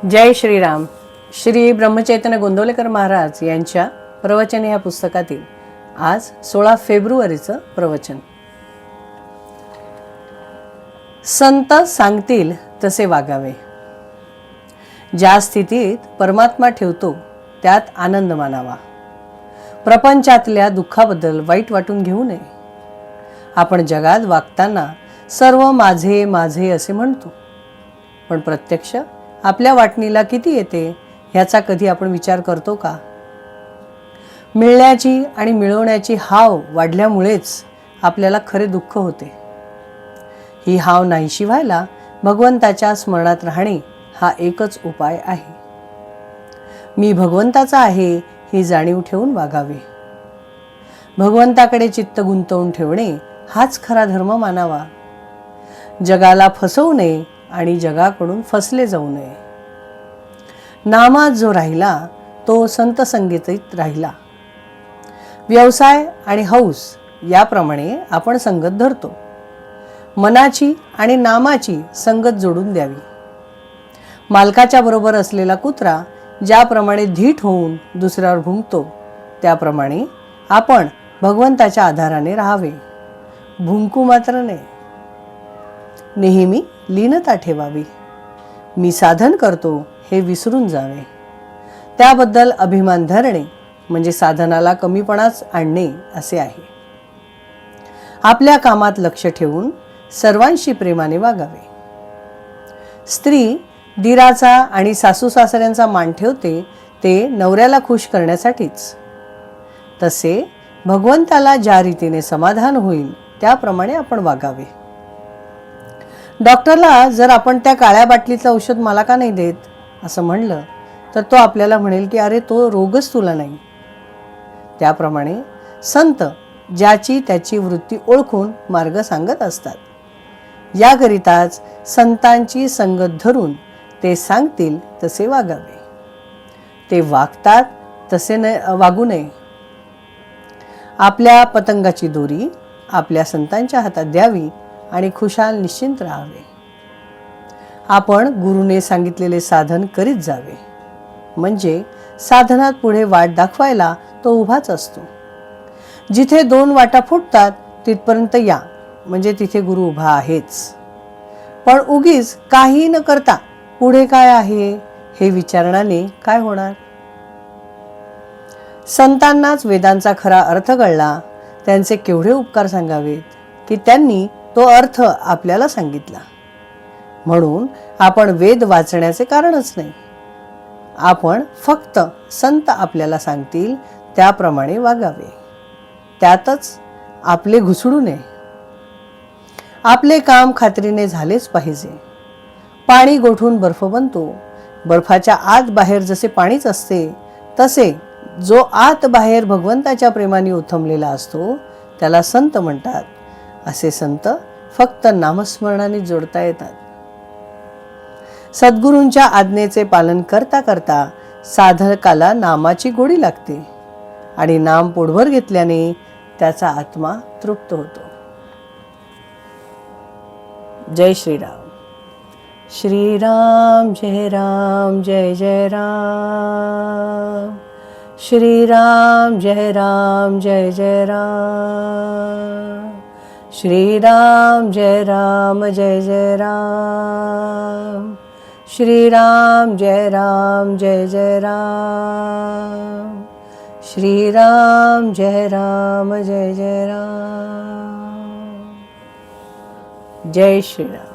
जय श्रीराम. श्री ब्रह्मचैतन्य गोंदवलेकर महाराज यांच्या प्रवचन या पुस्तकातील आज 16 फेब्रुवारीचं प्रवचन. संत सांगतील तसे वागावे. ज्या स्थितीत परमात्मा ठेवतो त्यात आनंद मानावा. प्रपंचातल्या दुःखाबद्दल वाईट वाटून घेऊ नये. आपण जगात वागताना सर्व माझे माझे असे म्हणतो, पण प्रत्यक्ष आपल्या वाटणीला किती येते ह्याचा कधी आपण विचार करतो का? मिळण्याची आणि मिळवण्याची हाव वाढल्यामुळेच आपल्याला खरे दुःख होते. ही हाव नाहीशी व्हायला भगवंताच्या स्मरणात राहणे हा एकच उपाय आहे. मी भगवंताचा आहे ही जाणीव ठेवून वागावे. भगवंताकडे चित्त गुंतवून ठेवणे हाच खरा धर्म मानावा. जगाला फसवू नये आणि जगाकडून फसले जाऊ नये. नामात जो राहिला तो संत संगतीत राहिला. व्यवसाय आणि हौस याप्रमाणे आपण संगत धरतो. मनाची आणि नामाची संगत जोडून द्यावी. मालकाच्या बरोबर असलेला कुत्रा ज्याप्रमाणे धीट होऊन दुसऱ्यावर भुंकतो त्याप्रमाणे आपण भगवंताच्या आधाराने राहावे. भुंकू मात्र नाही. नेहमी लीनता ठेवावी. मी साधन करतो हे विसरून जावे. त्याबद्दल अभिमान धरणे म्हणजे साधनाला कमीपणाच आणणे असे आहे. आपल्या कामात लक्ष ठेवून सर्वांशी प्रेमाने वागावे. स्त्री दिराचा आणि सासू सासऱ्यांचा मान ठेवते ते नवऱ्याला खुश करण्यासाठीच. तसे भगवंताला ज्या रीतीने समाधान होईल त्याप्रमाणे आपण वागावे. डॉक्टरला जर आपण त्या काळ्या बाटलीचं औषध मला का नाही देत असं म्हणलं तर तो आपल्याला म्हणेल की अरे तो रोगच तुला नाही. त्याप्रमाणे संत ज्याची त्याची वृत्ती ओळखून मार्ग सांगत असतात. याकरिताच संतांची संगत धरून ते सांगतील तसे वागावे. ते वागतात तसे वागू नये. आपल्या पतंगाची दोरी आपल्या संतांच्या हातात द्यावी आणि खुशाल निश्चिंत राहावे. आपण गुरुने सांगितलेले साधन करीत जावे. म्हणजे साधनात पुढे वाट दाखवायला तो उभाच असतो. जिथे 2 वाटा फुटतात तिथपर्यंत या म्हणजे तिथे गुरु उभा आहेच. पण उगीच काही न करता पुढे काय आहे हे विचारण्याने काय होणार? संतांनाच वेदांचा खरा अर्थ कळला. त्यांचे केवढे उपकार सांगावेत की त्यांनी तो अर्थ आपल्याला सांगितला. म्हणून आपण वेद वाचण्याचे कारणच नाही. आपण फक्त संत आपल्याला सांगतील त्याप्रमाणे वागावे. त्यातच आपले घुसडू नये. आपले काम खात्रीने झालेच पाहिजे. पाणी गोठून बर्फ बनतो. बर्फाच्या आत बाहेर जसे पाणीच असते तसे जो आत बाहेर भगवंताच्या प्रेमाने उथमलेला असतो त्याला संत म्हणतात. असे संत फक्त नामस्मरणाने जोडता येतात. सद्गुरूंच्या आज्ञेचे पालन करता करता साधकाला नामाची गोडी लागते आणि नाम पोटभर घेतल्याने त्याचा आत्मा तृप्त होतो. जय श्रीराम. श्रीराम जय राम जय जय राम. श्रीराम जय राम जय जय राम. श्रीराम जय राम जय जय राम. श्रीराम जय राम जय जय राम. श्रीराम जय राम जय जय राम. जय श्रीराम.